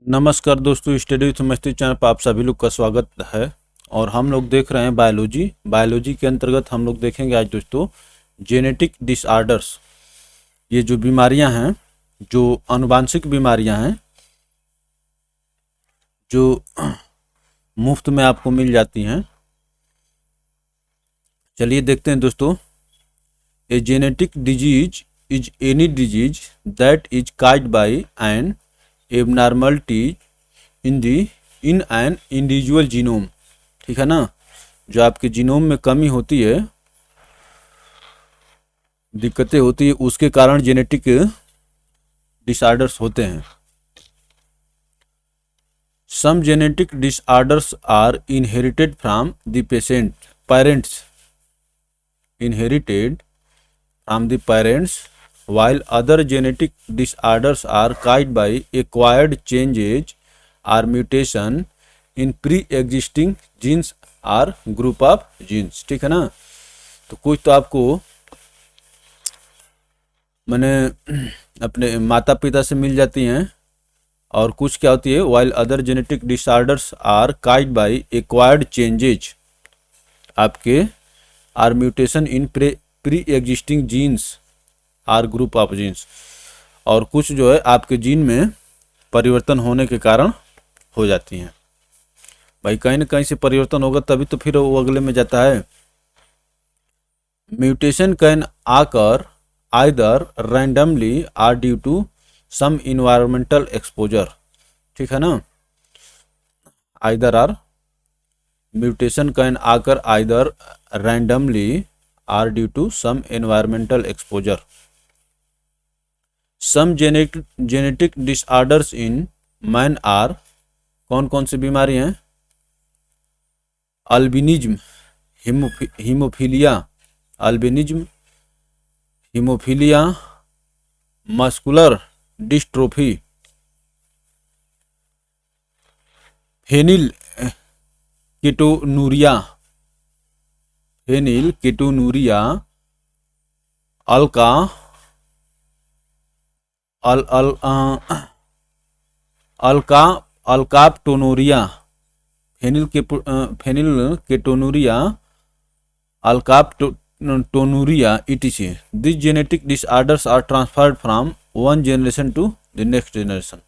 नमस्कार दोस्तों, study with मस्ती चैनल पर आप सभी लोग का स्वागत है। और हम लोग देख रहे हैं बायोलॉजी के अंतर्गत हम लोग देखेंगे आज दोस्तों जेनेटिक डिसऑर्डर्स। ये जो बीमारियां हैं, जो आनुवांशिक बीमारियां हैं, जो मुफ्त में आपको मिल जाती हैं। चलिए देखते हैं दोस्तों। A genetic disease is any disease that is caused by an abnormality in an individual genome. ठीक है ना, जो आपके जीनोम में कमी होती है, दिक्कतें होती है, उसके कारण जेनेटिक डिसऑर्डर्स होते हैं। Some genetic disorders are inherited from the parents inherited from the parents, while other genetic disorders are caused by acquired changes or mutation in pre-existing genes or group of genes। ठीक है ना, तो कुछ तो आपको मैंने अपने माता पिता से मिल जाती हैं, और कुछ क्या होती है, while other genetic disorders are caused by acquired changes आपके or mutation in pre existing genes or group of genes, और कुछ जो है आपके जीन में परिवर्तन होने के कारण हो जाती हैं। भाई कहीं ना कहीं से परिवर्तन होगा तभी तो फिर वो अगले में जाता है। Mutation can occur either randomly or due to some environmental exposure. ठीक है ना, either or mutation can occur either randomly or due to some environmental exposure. Some genetic disorders in man are कौन कौन सी बीमारी हैं? Albinism, haemophilia, muscular dystrophy, phenylketonuria, alka al al alka alkaptonuria, phenylketonuria, alkaptonuria etc. These genetic disorders are transferred from one generation to the next generation।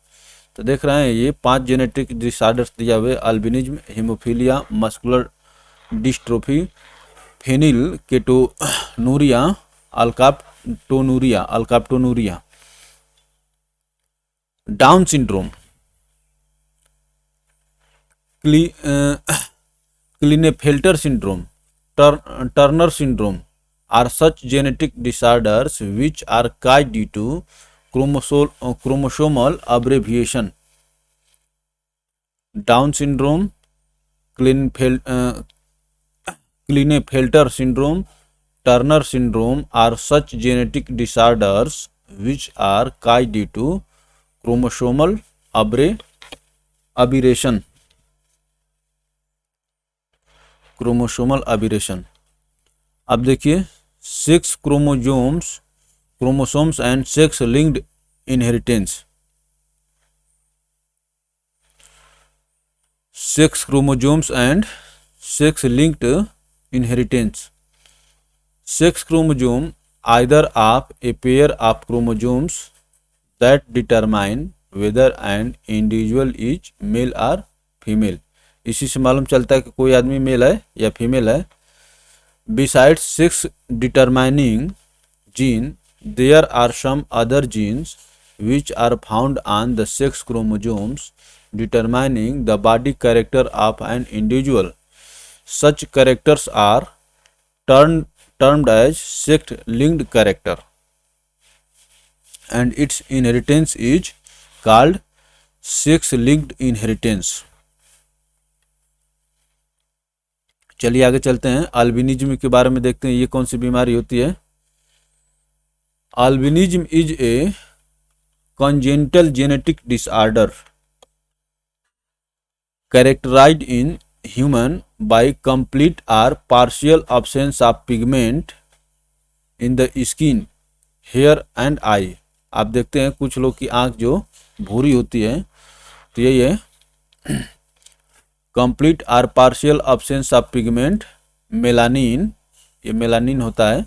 तो देख रहे हैं ये 5 जेनेटिक डिसऑर्डर्स दिया हुए: albinism, haemophilia, muscular dystrophy, phenylketonuria, alkaptonuria. Down syndrome, Klinefelter syndrome, Turner syndrome are such genetic disorders which are caused due to chromosomal abbreviation। Down syndrome, Klinefelter syndrome, Turner syndrome are such genetic disorders which are caused due to chromosomal aberration। अब देखिए, 6 chromosomes and sex linked inheritance. 6 chromosomes and sex linked inheritance. 6 chromosome either of a pair of chromosomes that determine whether an individual is male or female। इसी से मालूम चलता है कि कोई आदमी मेल है या फीमेल है। Besides 6 determining gene, there are some other genes which are found on the 6 chromosomes determining the body character of an individual। Such characters are termed as sex-linked character, and its inheritance is called sex-linked inheritance। चलिए आगे चलते हैं, albinism के बारे में देखते हैं, ये कौन सी बीमारी होती है। Albinism is a congenital genetic disorder characterized in human by complete or partial absence of pigment in the skin, hair and eye। आप देखते हैं कुछ लोग की आंख जो भूरी होती है तो यही है, complete or partial absence of pigment melanin, ये मेलानिन होता है,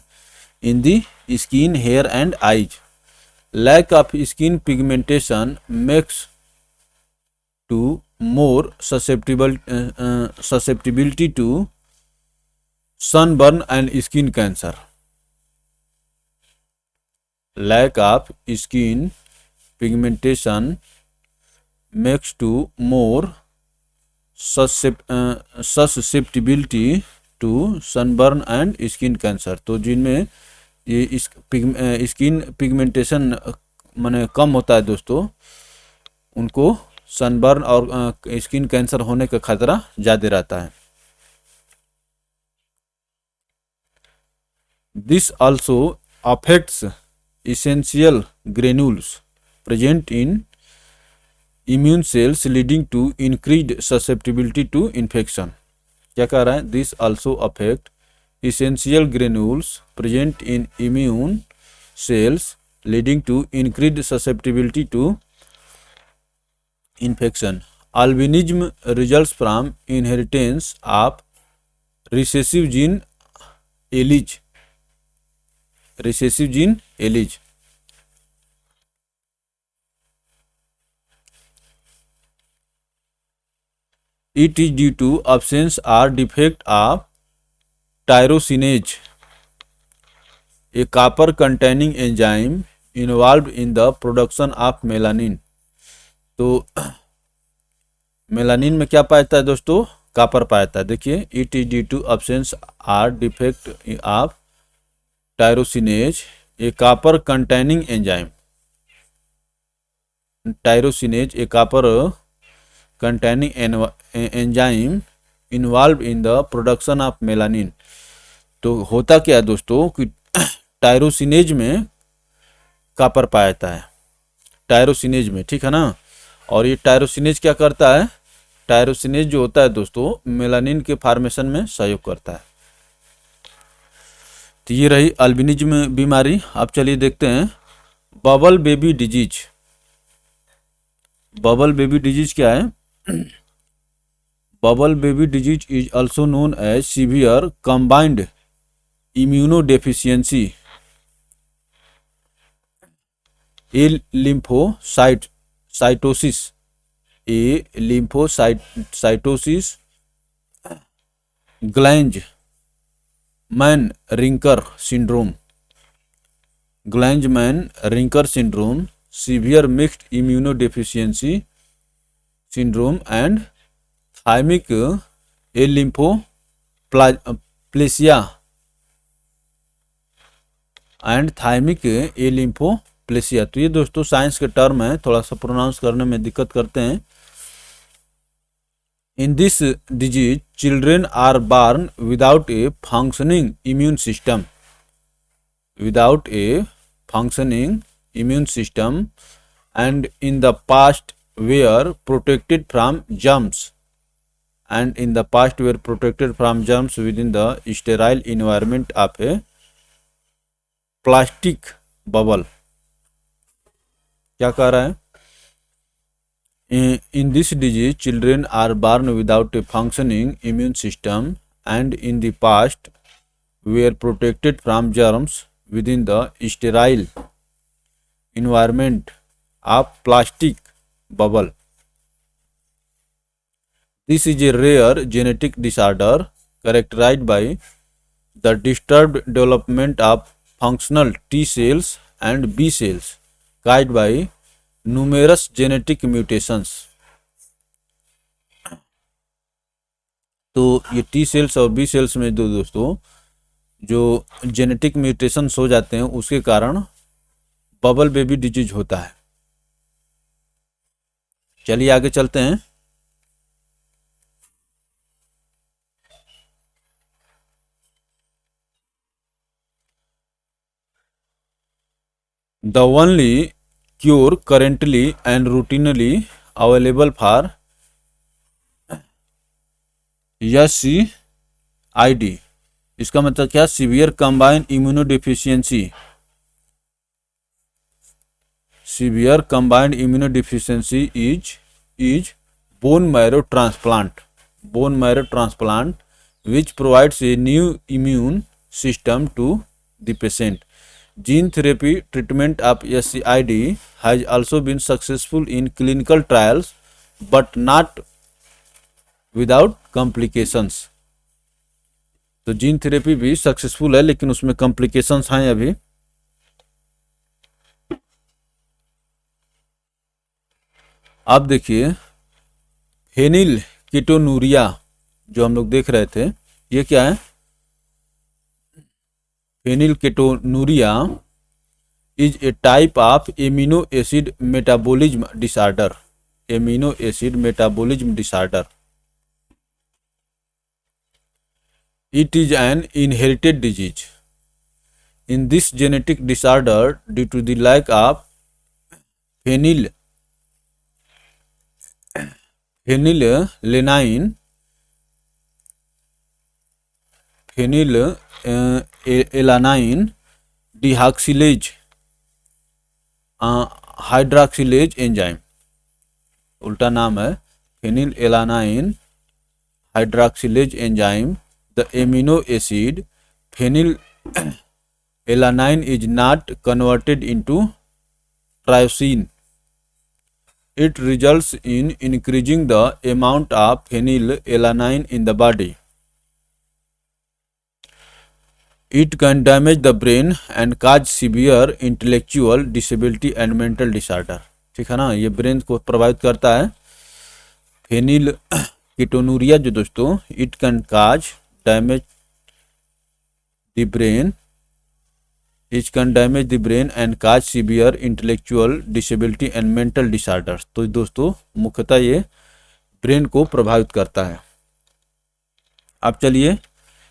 in the skin, hair and eyes. Lack of skin pigmentation makes to more susceptibility to sunburn and skin cancer. Lack of skin pigmentation makes to more susceptibility to sunburn and skin cancer। तो जिनमें ये skin pigmentation माने कम होता है दोस्तों, उनको sunburn और skin cancer होने का खतरा ज़्यादा रहता है। This also affects essential granules present in immune cells leading to increased susceptibility to infection. क्या कह रहा है? This also affect essential granules present in immune cells leading to increased susceptibility to infection. Albinism results from inheritance of recessive gene allele. Recessive gene allele. It is due to absence or defect of tyrosinase, a copper containing enzyme involved in the production of melanin. तो melanin में क्या पाया है दोस्तों? Copper पाया है। देखिए, it is due to absence or defect of tyrosinase, a copper containing enzyme. Tyrosinase a copper containing enzyme involve in the production of melanin. तो होता क्या है दोस्तों कि टायरोसिनेज में कॉपर पाया जाता है, टायरोसिनेज में, ठीक है ना। और ये टायरोसिनेज क्या करता है? टायरोसिनेज जो होता है दोस्तों, मेलानिन के फॉर्मेशन में सहयोग करता है। तो ये रही अल्बिनिज्म बीमारी। अब चलिए देखते हैं bubble baby disease. Bubble baby disease क्या है? Bubble baby disease is also known as severe combined immunodeficiency, alymphocytosis, Glanzmann Riniker syndrome, Glanzmann Riniker syndrome, severe mixed immunodeficiency syndrome and thymic alymphoplasia and thymic alymphoplasia. तो ये दोस्तों science के term है, थोड़ा सा pronounce करने में दिक्कत करते हैं। In this disease children are born without a functioning immune system, without a functioning immune system, and in the past were protected from germs, within the sterile environment of a plastic bubble। क्या कह रहा है? In this disease children are born without a functioning immune system and in the past were protected from germs within the sterile environment of plastic bubble। This is a rare genetic disorder characterized by the disturbed development of functional T cells and B cells caused by numerous genetic mutations। तो ये T cells और B cells में दोस्तों जो genetic mutations हो जाते हैं उसके कारण बबल बेबी डिजीज होता है। चलिए आगे चलते हैं। The only cure currently and routinely available for SCID, इसका मतलब क्या? Severe combined immunodeficiency, severe combined immunodeficiency is is bone marrow transplant. Bone marrow transplant, which provides a new immune system to the patient. Gene therapy treatment of SCID has also been successful in clinical trials, but not without complications. तो gene therapy भी successful है, लेकिन उसमें complications हैं अभी। अब देखिए phenyl ketonuria जो हम लोग देख रहे थे, ये क्या है? Phenylketonuria is a type of amino acid metabolism disorder. Amino acid metabolism disorder. It is an inherited disease. In this genetic disorder, due to the lack of phenylalanine deoxylase hydroxylase enzyme, उल्टा नाम है phenylalanine hydroxylase enzyme, the amino acid phenylalanine is not converted into tyrosine. It results in increasing the amount of phenylalanine in the body. It can damage the brain and cause severe intellectual disability and mental disorder. ठीक है ना, ये brain को प्रभावित करता है। Phenyl ketonuria जो दोस्तों, it can cause damage the brain, it can damage the brain and cause severe intellectual disability and mental disorders. तो दोस्तों मुख्यतः ये ब्रेन को प्रभावित करता है। अब चलिए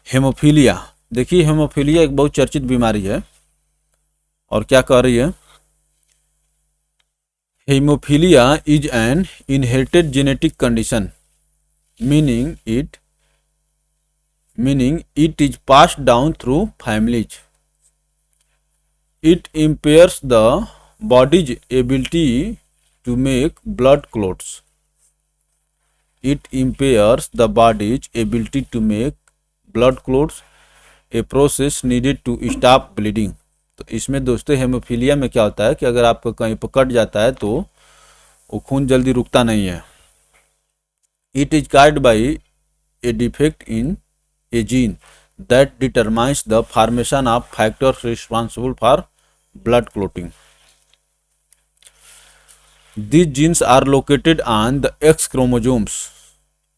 हेमोफीलिया। देखिए हेमोफीलिया एक बहुत चर्चित बीमारी है, और क्या कह रही है? Haemophilia is an inherited genetic condition, meaning it is passed down through families. It impairs the body's ability to make blood clots. It impairs the body's ability to make blood clots, a process needed to stop bleeding. तो इसमें दोस्तों haemophilia में क्या होता है कि अगर आपको कहीं पर कट जाता है तो वो खून जल्दी रुकता नहीं है। It is caused by a defect in a gene that determines the formation of factors responsible for blood clotting. These genes are located on the X chromosomes,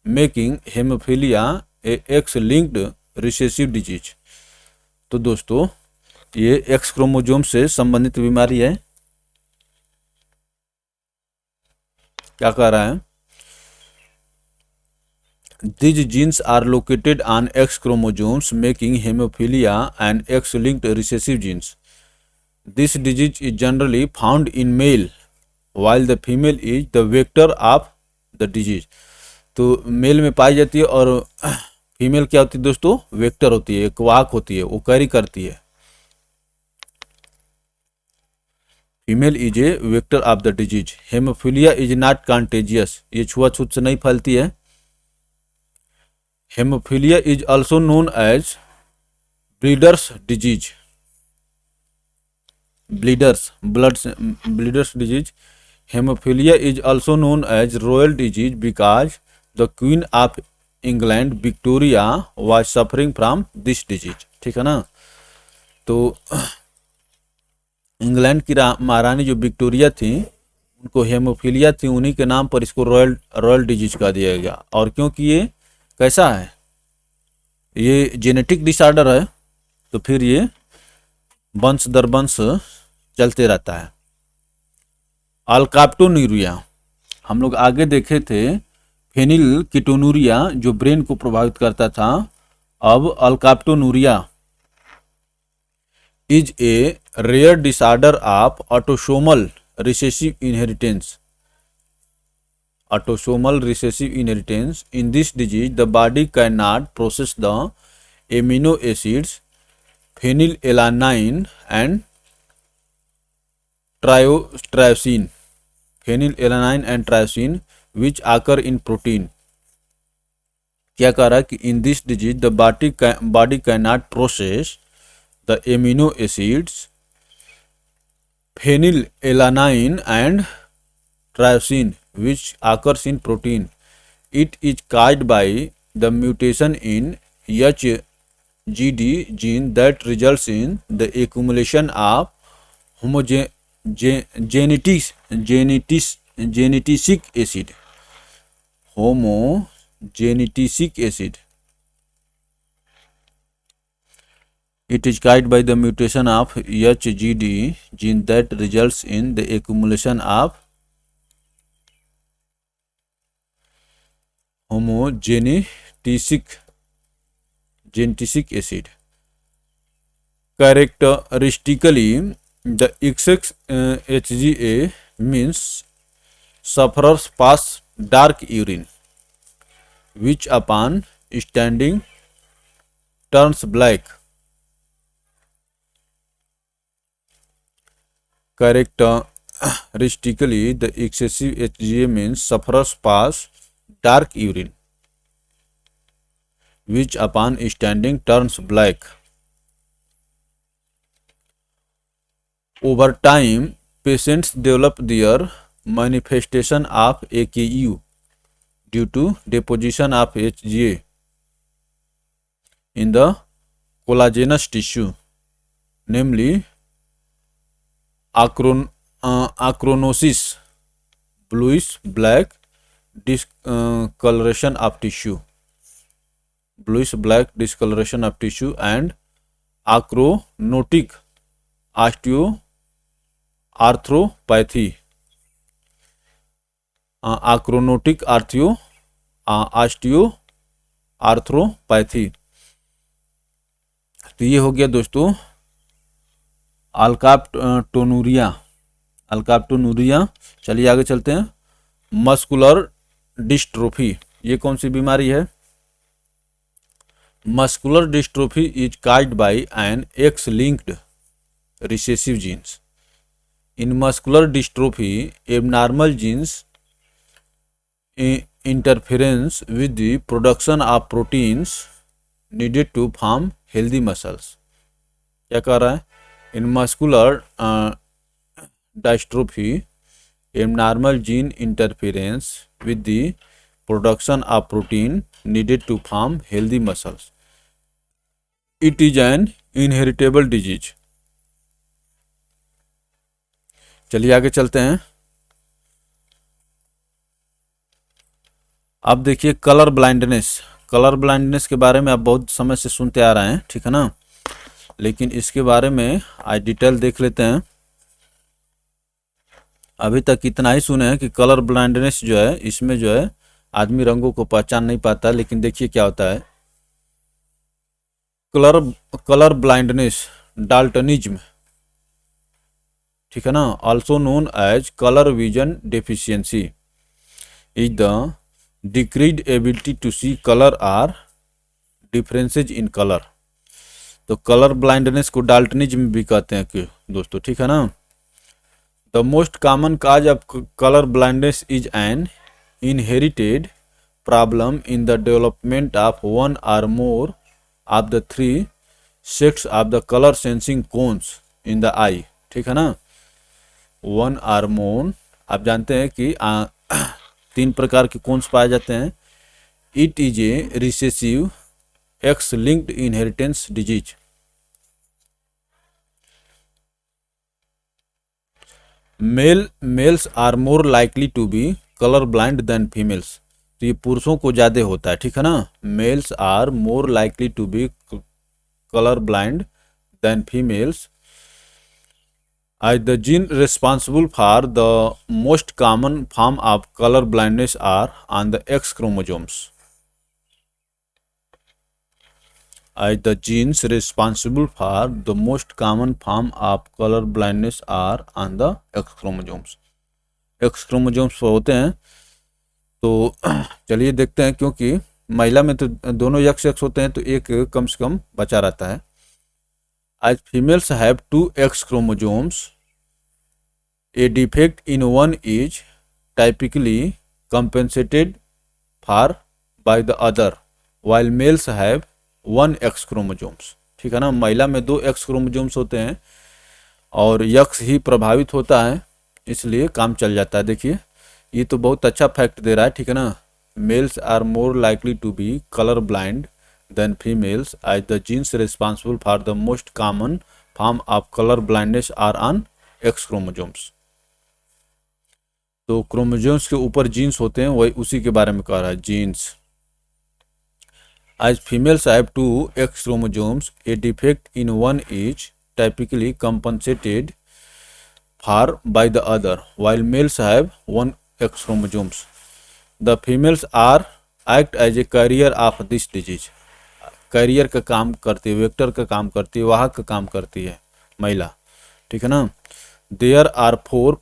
making hemophilia a X-linked recessive disease. तो दोस्तों ये X chromosome से संबंधित बीमारी है। क्या कह रहा है? These genes are located on X chromosomes, making hemophilia an X-linked recessive genes. This disease is generally found in male, while the female is the vector of the disease. तो mail में पाई जाती है और फीमेल क्या होती है दोस्तों? Vector होती है, एक वाहक होती है, वो कैरी करती है। Female is a vector of the disease. Haemophilia is not contagious, ये छुआछूत से नहीं फैलती है। Hemophilia is also known as bleeders disease. Bleeders disease. Hemophilia is also known as royal disease because the Queen of England Victoria was suffering from this disease. ठीक है ना? तो इंग्लैंड की महारानी जो विक्टोरिया थी, उनको हेमोफीलिया थी, उन्हीं के नाम पर इसको रॉयल डिजीज कहा दिया गया। और क्योंकि ये कैसा है, ये जेनेटिक डिसऑर्डर है, तो फिर ये वंश दर वंश चलते रहता है। अल्काप्टोन्यूरिया हम लोग आगे देखे थे, फेनिल कीटोनूरिया जो ब्रेन को प्रभावित करता था। अब alkaptonuria is a rare disorder of autosomal recessive inheritance. Autosomal recessive inheritance. In this disease, the body cannot process the amino acids phenylalanine and tyrosine. Phenylalanine and tyrosine, which occur in protein. क्या कह रहा है कि in this disease the body cannot process the amino acids phenylalanine and tyrosine which occurs in protein. It is caused by the mutation in HGD gene that results in the accumulation of homogenetisic acid. Homogenetisic acid. It is caused by the mutation of HGD gene that results in the accumulation of homogenetisic acid. Characteristically, the excess HGA means sufferers pass dark urine, which upon standing turns black. Characteristically, the excessive HGA means sufferers pass dark urine, which upon standing turns black. Over time, patients develop their manifestation of AKU due to deposition of HGA in the collagenous tissue, namely achronosis, bluish black discoloration of tissue, and achronotic osteoarthropathy. Achronotic osteoarthropathy. तो ये हो गया दोस्तों अल्काप्टोनूरिया. चलिए आगे चलते हैं. Muscular dystrophy, ये कौन सी बीमारी है? Muscular dystrophy is caused by an X-linked recessive genes. In muscular dystrophy, abnormal genes interference with the production of proteins needed to form healthy muscles. क्या कह रहा है? In muscular dystrophy, abnormal gene interference with the production of protein needed to form healthy muscles. It is an inheritable disease. चलिए आगे चलते हैं. अब देखिए कलर ब्लाइंडनेस के बारे में आप बहुत समय से सुनते आ रहे हैं, ठीक है ना, लेकिन इसके बारे में आज डिटेल देख लेते हैं. अभी तक इतना ही सुने हैं कि कलर ब्लाइंडनेस जो है, इसमें जो है आदमी रंगों को पहचान नहीं पाता, लेकिन देखिए क्या होता है. कलर ब्लाइंडनेस, डाल्टनिज्म, ठीक है ना, also known as colour vision deficiency, is the decrease ability to see colour or differences in colour. तो कलर ब्लाइंडनेस को डाल्टनिज्म भी कहते हैं कि दोस्तों, ठीक है ना. The most common cause of colour blindness is an inherited problem in the development of one or more of the three sets of the colour sensing cones in the eye, ठीक है ना. वन और मोर, आप जानते हैं कि 3 प्रकार के cons पाए जाते हैं. It is a recessive X-linked inheritance disease. Males are more likely to be color blind than females. तो ये पुरुषों को ज़्यादा होता है, ठीक है ना. Males are more likely to be color blind than females. As the gene responsible for the most common form of color blindness are on the X chromosomes. As the genes responsible for the most common form of color blindness are on the X chromosomes. X chromosomes होते हैं. तो चलिए देखते हैं, क्योंकि महिला में तो दोनों X होते हैं, तो एक कम से कम बचा रहता है. As females have 2 X chromosomes, a defect in one is typically compensated for by the other while males have one X chromosomes। ठीक है ना, महिला में 2 X क्रोमोजोम्स होते हैं और X ही प्रभावित होता है, इसलिए काम चल जाता है। देखिए ये तो बहुत अच्छा फैक्ट दे रहा है, ठीक है ना। Males are more likely to be colour blind than females as the genes responsible for the most common form of colour blindness are on X chromosomes. तो क्रोमोजोम्स के ऊपर जीन्स होते हैं, वही उसी के बारे में कह रहा है, jeans. As females have 2 X chromosomes, a defect in one is typically compensated for by the other, while males have 1 X chromosomes. The females are act as a carrier of this disease. Carrier का काम करती है, vector का काम करती है, वाहक का काम करती है महिला, ठीक है ना। There are 4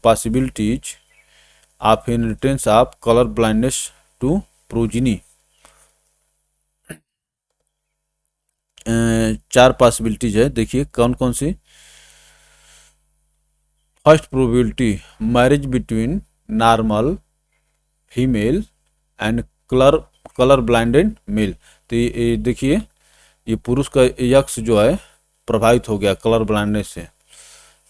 possibilities of inheritance of colour blindness to progeny. 4 possibilities है, देखिए कौन कौन सी। First probability, marriage between normal female and colour blinded male. तो ये देखिए ये पुरुष का यक्स जो है प्रभावित हो गया कलर ब्लाइंडनेस से,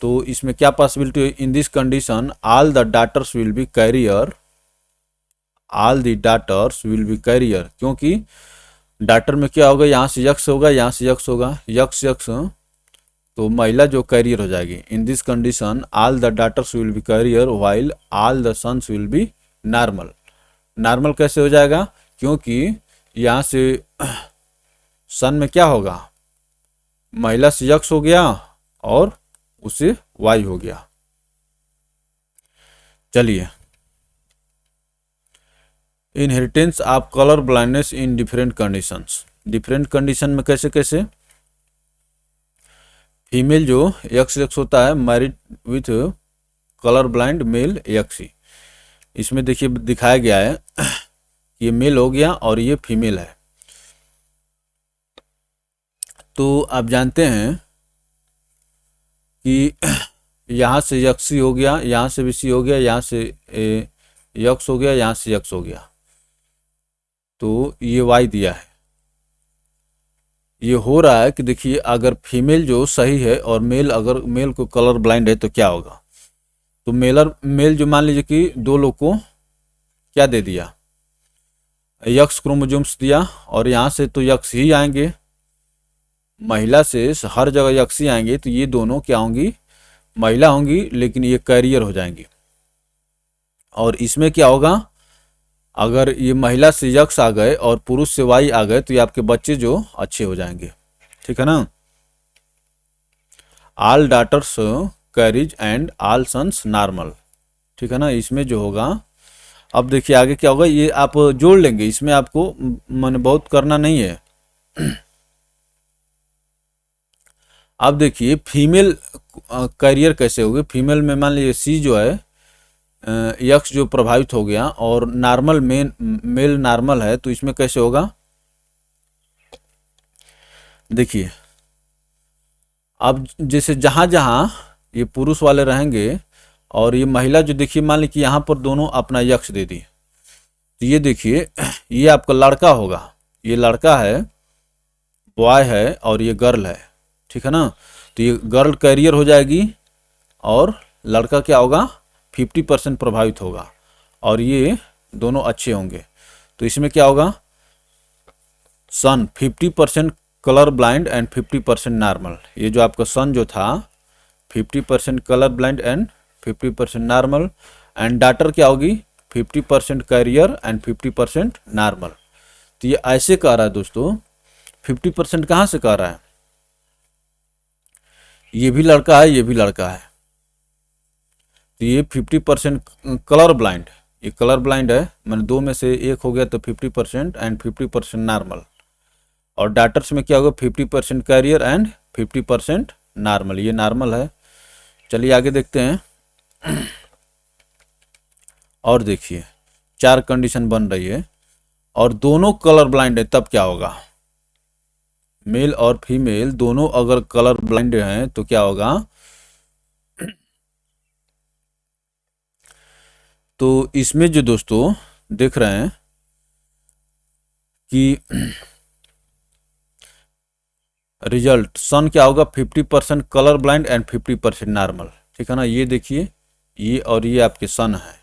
तो इसमें क्या पॉसिबिलिटी है। In this condition all the daughters will be carrier, all the daughters will be carrier, क्योंकि डॉटर में क्या होगा, यहाँ से यक्स होगा, यहाँ से यक्स होगा, यक्स यक्स, तो महिला जो कैरियर हो जाएगी। In this condition all the daughters will be carrier while all the sons will be normal. Normal कैसे हो जाएगा, क्योंकि यहाँ से सन में क्या होगा, महिला से यक्स हो गया और उससे वाई हो गया। चलिए, inheritance of colour blindness in different conditions. Different condition में कैसे कैसे। फीमेल जो एक्स होता है married with colour blind mail x. इसमें देखिए दिखाया गया है ये मेल हो गया और ये फीमेल है। तो आप जानते हैं कि यहाँ से यक्सी हो गया, यहाँ से भी सी हो गया, यहाँ से यक्स हो गया, यहाँ से यक्स हो गया, तो ये वाई दिया है। ये हो रहा है कि देखिए अगर फीमेल जो सही है और मेल अगर मेल को कलर ब्लाइंड है तो क्या होगा। तो मेल जो मान लीजिए कि 2 लोग को क्या दे दिया, यक्स क्रोमोजोम्स दिया, और यहाँ से तो यक्स ही आएंगे, महिला से हर जगह यक्स ही आएंगे, तो ये दोनों क्या होंगी, महिला होंगी, लेकिन ये कैरियर हो जाएंगी। और इसमें क्या होगा, अगर ये महिला से यक्स आ गए और पुरुष से वाई आ गए तो ये आपके बच्चे जो अच्छे हो जाएंगे, ठीक है ना। All daughters carriage and all sons normal, ठीक है ना। इसमें जो होगा, अब देखिए आगे क्या होगा, ये आप जोड़ लेंगे, इसमें आपको मन बहुत करना नहीं है। अब देखिए फीमेल कैरियर कैसे होगी। फीमेल में मान लीजिए सी जो है यक्स जो प्रभावित हो गया और नॉर्मल मेल नॉर्मल है, तो इसमें कैसे होगा। देखिए अब जैसे जहां जहां ये पुरुष वाले रहेंगे और ये महिला जो, देखिए मान लीजिए कि यहाँ पर दोनों अपना यक्स दे दी, तो ये देखिए ये आपका लड़का होगा, ये लड़का है, बॉय है, और ये गर्ल है, ठीक है ना। तो ये गर्ल कैरियर हो जाएगी और लड़का क्या होगा, 50% प्रभावित होगा, और ये दोनों अच्छे होंगे। तो इसमें क्या होगा, सन 50% कलर ब्लाइंड एंड 50% नॉर्मल। ये जो आपका सन जो था 50% colour blind and 50% normal, and daughter क्या होगी 50% कैरियर एंड 50% नॉर्मल। तो ये ऐसे कह रहा है दोस्तों, 50% कहाँ से कह रहा है, ये भी लड़का है, ये भी लड़का है, तो ये 50% कलर ब्लाइंड, ये कलर ब्लाइंड है, मैंने 2 में से 1 हो गया, तो 50% एंड 50% नॉर्मल। और डॉटर्स में क्या होगा, 50% कैरियर एंड 50% नॉर्मल, ये नॉर्मल है। चलिए आगे देखते हैं। और देखिए 4 कंडीशन बन रही है और दोनों कलर ब्लाइंड है, तब क्या होगा, मेल और फीमेल दोनों अगर कलर ब्लाइंड हैं तो क्या होगा, तो इसमें जो दोस्तों देख रहे हैं कि रिजल्ट सन क्या होगा, 50% कलर ब्लाइंड एंड 50% नॉर्मल, ठीक है ना। ये देखिए, ये और ये आपके सन है,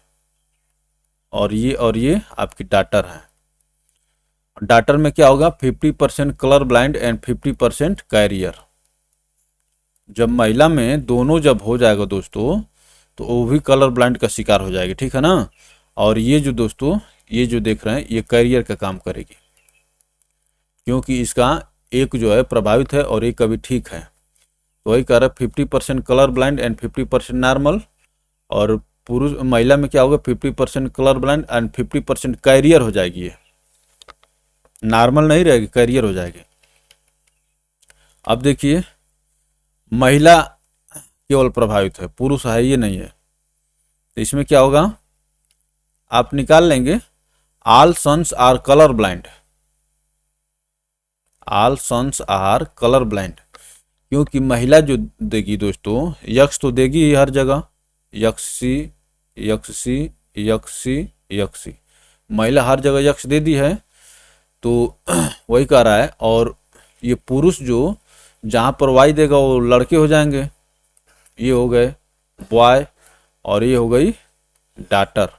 और ये आपकी डाटर है। डाटर में क्या होगा, 50% कलर ब्लाइंड एंड 50% कैरियर। जब महिला में दोनों जब हो जाएगा दोस्तों, तो वो भी कलर ब्लाइंड का शिकार हो जाएगी, ठीक है ना। और ये जो दोस्तों, ये जो देख रहे हैं, ये कैरियर का काम करेगी, क्योंकि इसका एक जो है प्रभावित है और एक अभी ठीक है। तो वही कह रहा है 50% कलर ब्लाइंड एंड 50% नॉर्मल। और पुरुष महिला में क्या होगा, 50% कलर ब्लाइंड एंड 50% कैरियर हो जाएगी। ये नॉर्मल नहीं रहेगी, कैरियर हो जाएगी। अब देखिए, महिला केवल प्रभावित है, पुरुष है ये नहीं है। तो इसमें क्या होगा, आप निकाल लेंगे, all sons are colour blind, all sons are colour blind. क्योंकि महिला जो देगी दोस्तों, यक्ष तो देगी ही हर जगह, यक्षी यक्षी यक्षी यक्षी, महिला हर जगह यक्ष दे दी है। तो वही कह रहा है। और ये पुरुष जो जहाँ पर वाई देगा वो लड़के हो जाएंगे, ये हो गए बॉय, और ये हो गई daughter.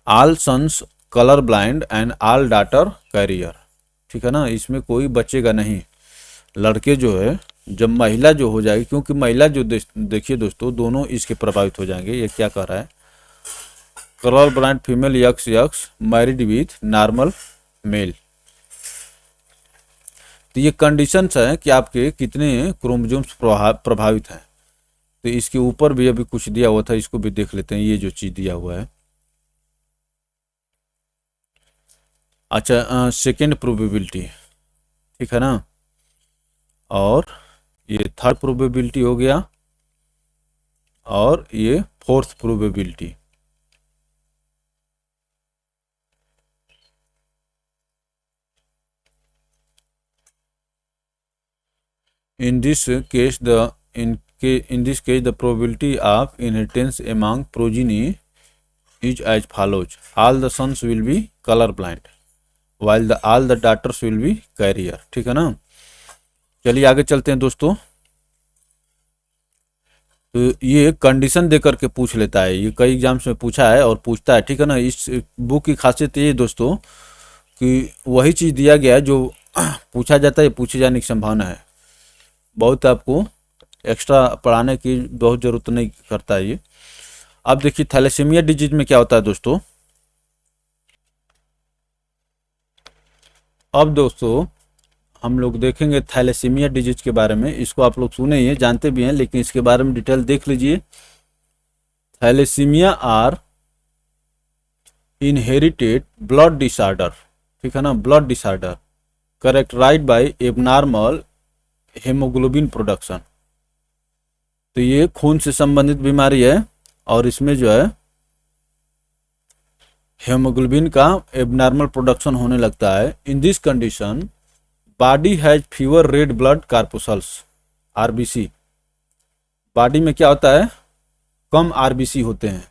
All sons colour blind and all daughter carrier, ठीक है ना। इसमें कोई बचेगा नहीं, लड़के जो है जब महिला जो हो जाएगी, क्योंकि महिला जो देखिए दोस्तों, दोनों इसके प्रभावित हो जाएंगे। ये क्या कह रहा है, colour blind female X X married with normal male. तो ये कंडीशंस है कि आपके कितने क्रोमोसोम्स प्रभावित हैं। तो इसके ऊपर भी अभी कुछ दिया हुआ था, इसको भी देख लेते हैं। ये जो चीज दिया हुआ है, अच्छा, सेकेंड प्रोबेबिलिटी, ठीक है ना। और ये थर्ड प्रोबेबिलिटी हो गया, और ये fourth probability. In this case, in this case, the probability of inheritance among progeny is as follows: all the sons will be color blind, while all the daughters will be carrier, ठीक है ना। चलिए आगे चलते हैं दोस्तों। तो ये कंडीशन दे करके पूछ लेता है, ये कई एग्जाम्स में पूछा है और पूछता है, ठीक है ना। इस बुक की खासियत ये दोस्तों कि वही चीज़ दिया गया है जो पूछा जाता है, पूछे जाने की संभावना है। बहुत आपको एक्स्ट्रा पढ़ाने की बहुत ज़रूरत नहीं करता है ये। अब देखिए, थैलेसीमिया डिजीज में क्या होता है दोस्तों। अब दोस्तों हम लोग देखेंगे थैलेसीमिया डिजीज के बारे में। इसको आप लोग सुने ही हैं, जानते भी हैं, लेकिन इसके बारे में डिटेल देख लीजिए। Thalassaemia are inherited blood disorder, ठीक है ना, blood disorder characterised by abnormal haemoglobin production. तो ये खून से संबंधित बीमारी है, और इसमें जो है हेमोग्लोबिन का एबनॉर्मल प्रोडक्शन होने लगता है। In this condition body has fewer red blood corpuscles, RBC. Body में क्या होता है, कम आरबीसी होते हैं,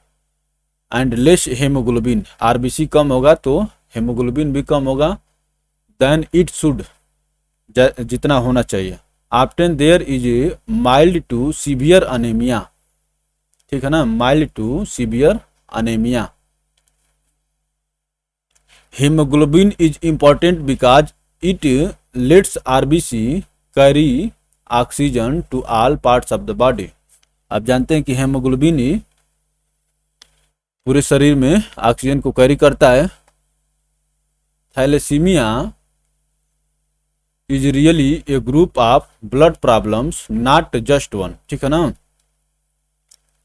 एंड लेस हेमोग्लोबिन, आरबीसी कम होगा तो हेमोग्लोबिन भी कम होगा, देन इट शुड, जितना होना चाहिए। Often there is a mild to severe anaemia, ठीक है ना, mild to severe anaemia. Haemoglobin is important because it lets RBC carry oxygen to all parts of the body. आप जानते हैं कि हेमोग्लोबिन ही पूरे शरीर में ऑक्सीजन को कैरी करता है। Thalassaemia is really a group of blood problems, not just one, ठीक है ना।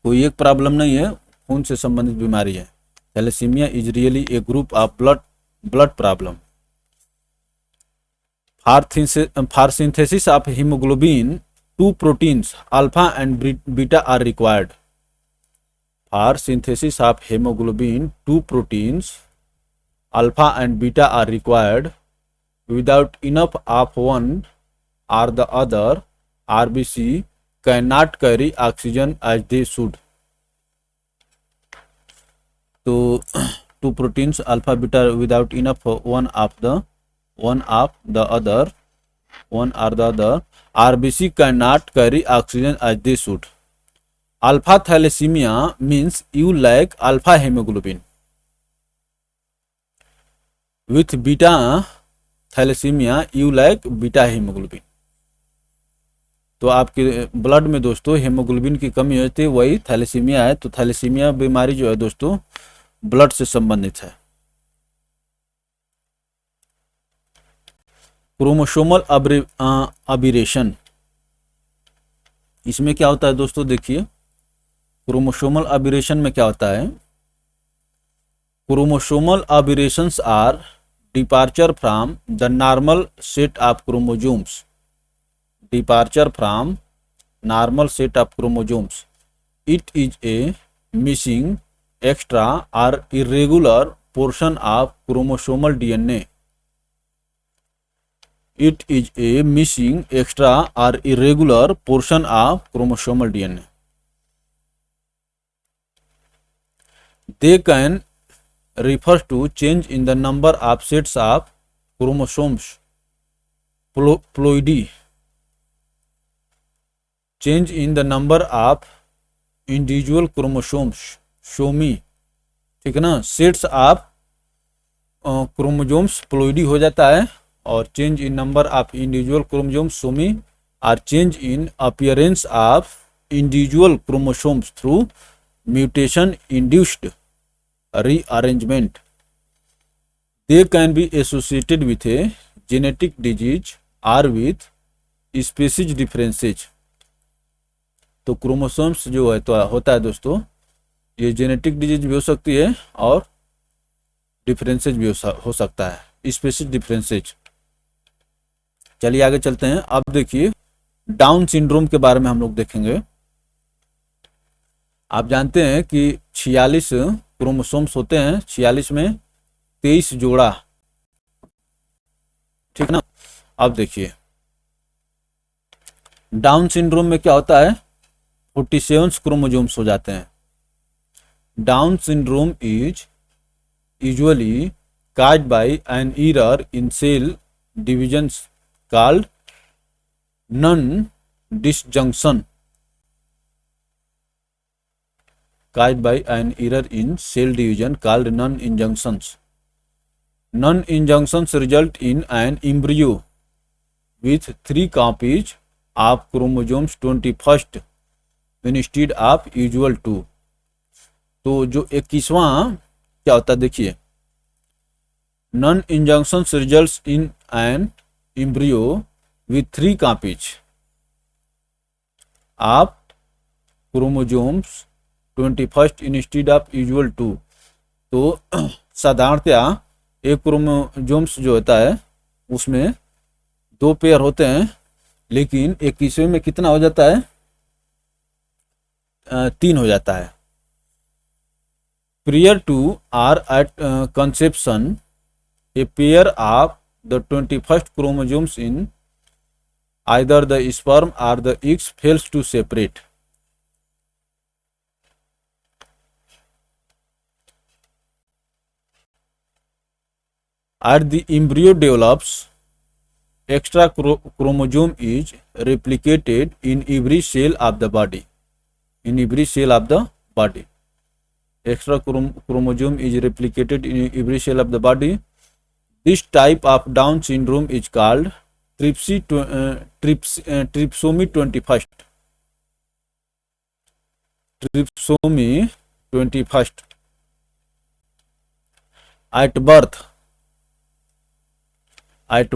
कोई एक प्रॉब्लम नहीं है, खून से संबंधित बीमारी है। Thalassaemia is really a group of blood problem. For synthesis of haemoglobin, two proteins alpha and beta are required. For synthesis of hemoglobin, two proteins alpha and beta are required. Without enough of one or the other, RBC cannot carry oxygen as they should. तो two proteins alpha beta without enough one of the other RBC cannot carry oxygen as they should. Alpha thalassemia means you lack alpha hemoglobin. With beta thalassemia you lack beta hemoglobin. तो आपके blood में दोस्तों haemoglobin की कमी होती है, वही thalassaemia है। तो थैलेसीमिया बीमारी जो है दोस्तों ब्लड से संबंधित है। क्रोमोसोमल अबेरेशन, इसमें क्या होता है दोस्तों, देखिए क्रोमोसोमल अबेरेशन में क्या होता है। Chromosomal aberrations are departure from the normal set of chromosomes, departure from normal set of chromosomes. It is a missing extra or irregular portion of chromosomal DNA. It is a missing extra or irregular portion of chromosomal DNA. They can refer to change in the number of sets of chromosomes, ploidy, change in the number of individual chromosomes, somy, ठीक है ना। Sets of chromosomes ploidy हो जाता है, और change in number of individual chromosomes somy, और change in appearance of individual chromosomes through mutation induced rearrangement. They can be associated with a genetic disease or with species differences. तो chromosomes जो है तो होता है दोस्तों, ये जेनेटिक डिजीज भी हो सकती है और डिफरेंसेज भी हो सकता है, स्पेसिस डिफरेंसेज. चलिए आगे चलते हैं. अब देखिए डाउन सिंड्रोम के बारे में हम लोग देखेंगे. आप जानते हैं कि 46 क्रोमोसोम्स होते हैं, 46 में 23 जोड़ा, ठीक ना. अब देखिए डाउन सिंड्रोम में क्या होता है, 47 क्रोमोसोम्स हो जाते हैं. Down syndrome is usually caused by an error in cell divisions called non-disjunction. Caused by an error in cell division called non-injunctions. Non-injunctions result in an embryo with 3 copies of chromosomes 21st instead of usual 2. तो जो 21वां क्या होता है देखिए, non injunction results in an embryo with 3 copies of chromosomes 21st instead of usual 2. तो साधारणतया एक chromosomes जो होता है उसमें 2 पेयर होते हैं, लेकिन 21वें में कितना हो जाता है, 3 हो जाता है. Prior to or at conception, a pair of the 21st chromosomes in either the sperm or the eggs fails to separate. As the embryo develops, extra chromosome is replicated in every cell of the body. In every cell of the body, extra chromosome is replicated in every cell of the body. This type of Down syndrome is called trisomy 21st. Trisomy 21st. At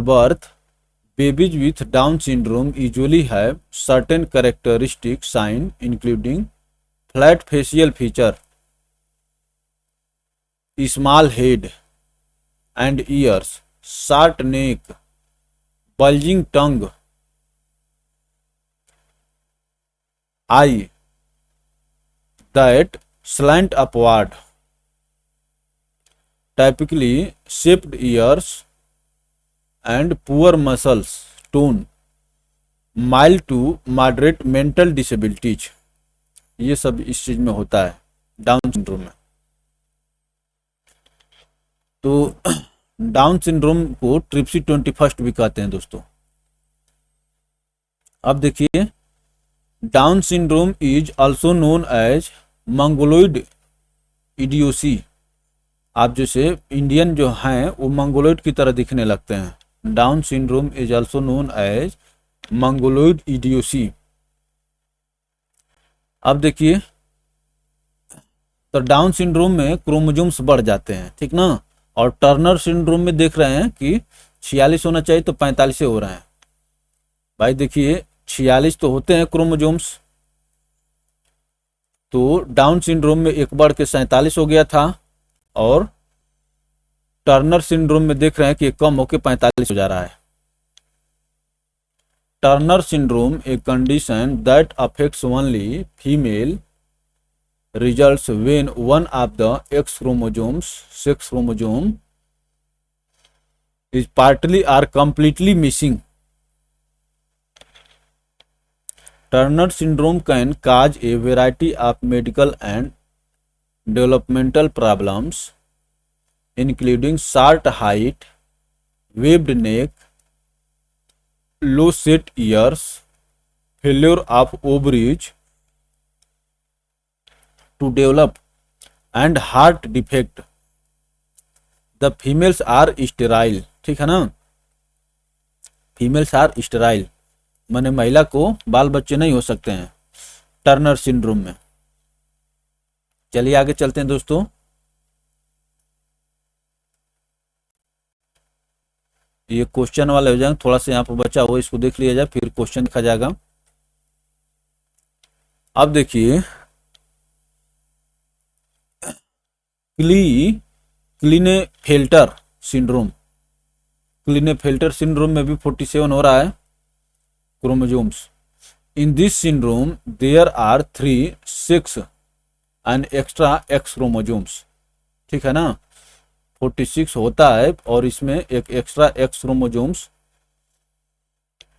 birth, babies with Down syndrome usually have certain characteristic signs including flat facial feature, small head and ears, short neck, bulging tongue, eye that slant upward, typically shaped ears and poor muscles tone, mild to moderate mental disabilities. ये सब इस चीज में होता है down syndrome में. तो down syndrome को ट्रिप्सी 21 भी कहते हैं दोस्तों। अब देखिए, Down syndrome is also known as mongoloid idiocy. आप जैसे इंडियन जो हैं वो मंगोलॉइड की तरह दिखने लगते हैं। Down syndrome is also known as mongoloid idiocy. अब देखिए, तो डाउन सिंड्रोम में क्रोमोजोम्स बढ़ जाते हैं, ठीक ना। और टर्नर सिंड्रोम में देख रहे हैं कि 46 होना चाहिए तो 45 हो रहे हैं। भाई देखिए, 46 तो होते हैं क्रोमोजोम्स, तो डाउन सिंड्रोम में एक बढ़ के 47 हो गया था, और टर्नर सिंड्रोम में देख रहे हैं कि कम होकर 45 हो जा रहा है। Turner syndrome a condition that affects only female results when one of the X chromosomes, sex chromosome, is partly or completely missing. Turner syndrome can cause a variety of medical and developmental problems, including short height, webbed neck, low set ears, failure of ovaries to develop, and heart defect. The females are sterile, ठीक है ना। Females are sterile, माने महिला को बाल बच्चे नहीं हो सकते हैं टर्नर सिंड्रोम में। चलिए आगे चलते हैं दोस्तों। ये क्वेश्चन वाले हो जाएंगे, थोड़ा सा यहाँ पर बचा हुआ इसको देख लिया जाए, फिर क्वेश्चन लिखा जाएगा। अब देखिए, क्लीनेफेल्टर सिंड्रोम, क्लीनेफेल्टर सिंड्रोम में भी 47 हो रहा है chromosomes. In this syndrome there are 3 6 and extra X chromosomes, ठीक है ना। 46 होता है और इसमें एक extra X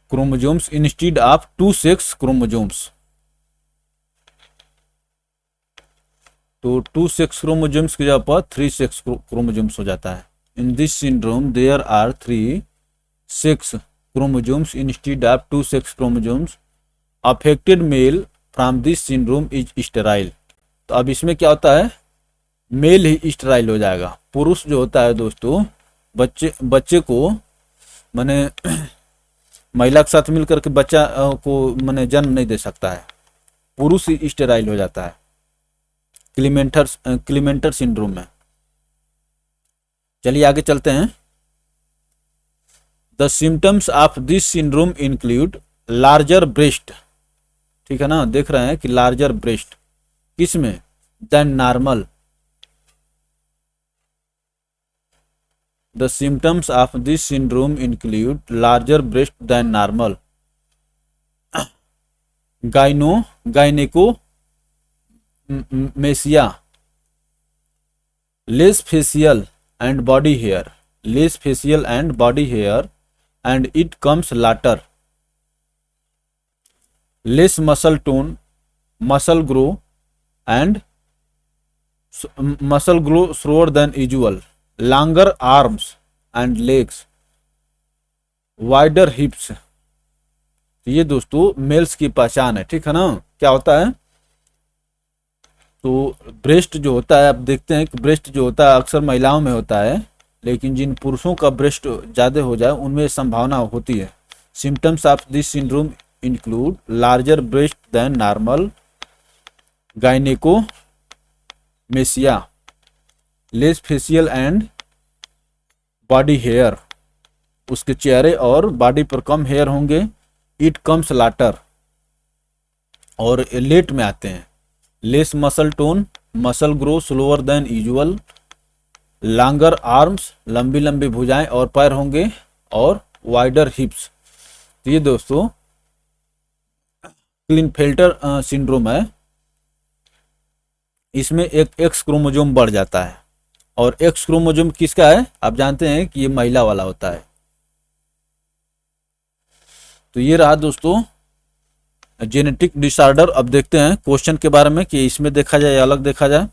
chromosomes instead of 2 6 chromosomes. तो 2 6 क्रोमोजोम्स की जगह पर 3 6 क्रोमोजोम्स हो जाता है। In this syndrome there are 3 6 chromosomes instead of 2 6 chromosomes. Affected male from this syndrome is sterile. तो अब इसमें क्या होता है, मेल ही स्टेराइल हो जाएगा। पुरुष जो होता है दोस्तों, बच्चे को माने महिला के साथ मिलकर के बच्चा को माने जन्म नहीं दे सकता है, पुरुष ही स्टेराइल हो जाता है क्लीमेंटर सिंड्रोम में। चलिए आगे चलते हैं। The symptoms of this syndrome include larger breast, ठीक है ना। देख रहे हैं कि लार्जर ब्रेस्ट किसमें, than normal. The symptoms of this syndrome include larger breast than normal, gynaecomastia, less facial and body hair, less facial and body hair and it comes later, less muscle tone, muscle grow and muscle grow slower than usual, longer arms and legs, wider hips। ये दोस्तों mails की पहचान है, ठीक है ना। क्या होता है, तो ब्रेस्ट जो होता है, आप देखते हैं कि ब्रेस्ट जो होता है अक्सर महिलाओं में होता है, लेकिन जिन पुरुषों का ब्रेस्ट ज़्यादा हो जाए उनमें संभावना होती है। Symptoms of this syndrome include larger breast than normal, gynaecomastia, less facial and body hair, उसके चेहरे और बॉडी पर कम हेयर होंगे। इट कम्स लाटर, और लेट में आते हैं। Less muscle tone, muscle grow slower than usual, longer arms, लंबी लंबी भुजाएं और पैर होंगे, और वाइडर हिप्स। तो ये दोस्तों क्लीनफेल्टर सिंड्रोम है। इसमें एक एक्स क्रोमोजोम बढ़ जाता है, और एक्स क्रोमोजोम किसका है, आप जानते हैं कि ये महिला वाला होता है। तो ये रहा दोस्तों जेनेटिक डिसऑर्डर। अब देखते हैं क्वेश्चन के बारे में कि इसमें देखा जाए या अलग देखा जाए।